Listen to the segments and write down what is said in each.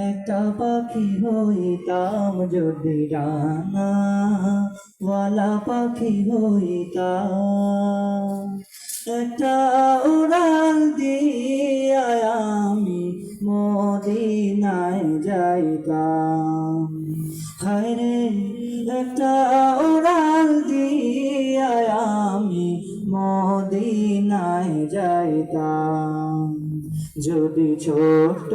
একটা পাখি হইতাম যদি ডানাওয়ালা পাখি হইতাম, একটা উড়াল দিয়া আমি মদিনায় যাইতাম। হায়রে একটা উড়াল দিয়া আমি মদিনায় যাইতাম। যদি ছোট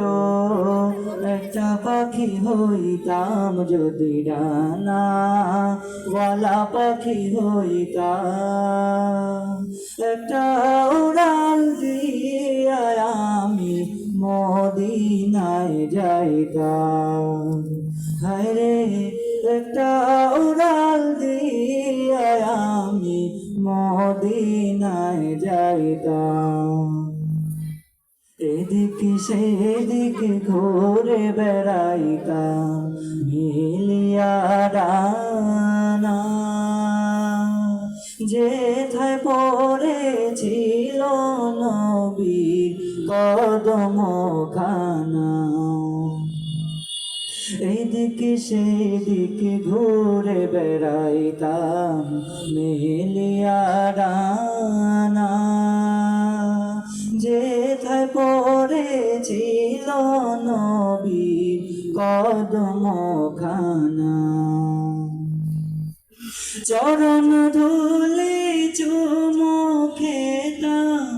একটা পাখি হইতাম, যদি ডানাওয়ালা পাখি হইতাম, একটা উড়াল দিয়া আমি মদিনায় যাইতাম। হায়রে একটা উড়াল দিয়া আমি মদিনায় যাইতাম। এদিকে সেদিকে ঘুরে বেড়াইতাম মিলিয়া ডানা, যেথায় পড়েছিল নবীর কদমখানা। এদিকে সেদিকে ঘুরে বেড়াইতাম মিলিয়া ডানা, যেথায় পড়েছিল নবীর কদমখানা। চরণ ধুলি চুমু খেতাম,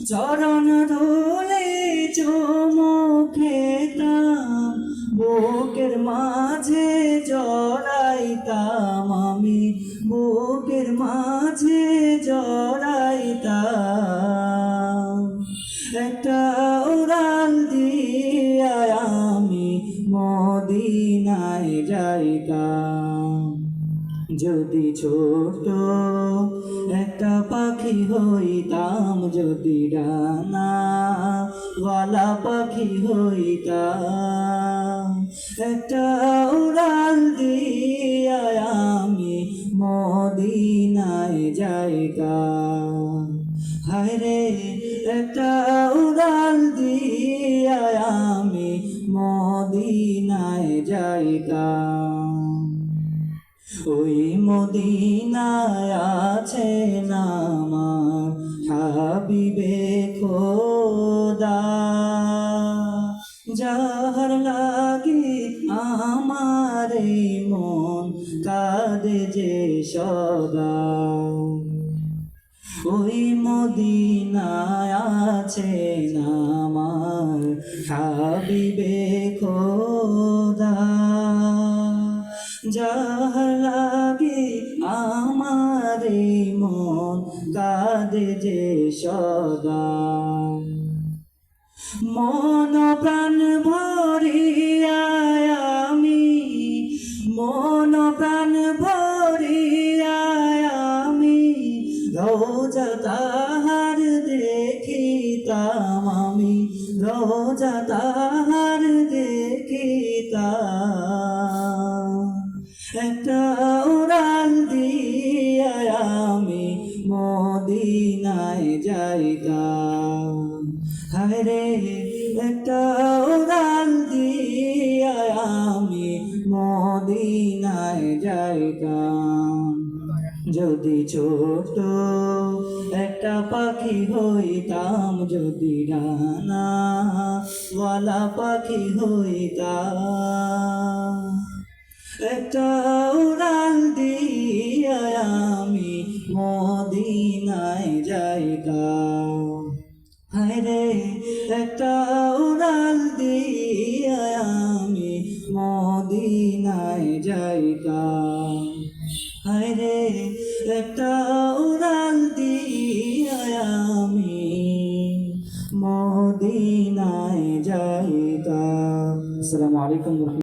চরণ ধুলি চুমু খেতাম, বুকের মাঝে জড়াইতাম আমি, বুকের মাঝে জড়াইতাম। একটা উড়াল দিয়া আমি মদিনায় যাইতাম। যদি ছোট একটা পাখি হইতাম, যদি ডানাওয়ালা পাখি হইতাম, একটা উড়াল দিয়া আমি মদিনায় যাইতাম। হায়রে একটা উড়াল দিয়া আমি মদিনায় যাইতাম। ওই মদিনায় আছেন আমার হাবিবে খোদা, যাহার লাগি আমার এই মন কাঁদে যে সদা। ওই মদিনায় আছেন আমার হাবিবে খোদা, যাহার লাগি আমার মন কাঁদে যে সদা। মন প্রাণ ভরিয়া আমি, মন প্রাণ ভরিয়া আমি রোজা তাহার দেখিতাম আমি, রোজা তাহার দেখিতাম। একটা উড়াল দিয়া আমি মদিনায় যাইতাম। হায়রে একটা উড়াল দিয়া আমি মদিনায় যাইতাম। যদি ছোট একটা পাখি হইতাম, যদি ডানাওয়ালা পাখি হইতাম, একটা উড়াল দিয়া আমি মদিনায় যাইতাম। হায়রে একটা উড়াল দিয়া আমি মদিনায় যাইতাম। হায়রে একটা উড়াল দিয়া আমি মদিনায় যাইতাম। আসসালামু আলাইকুম।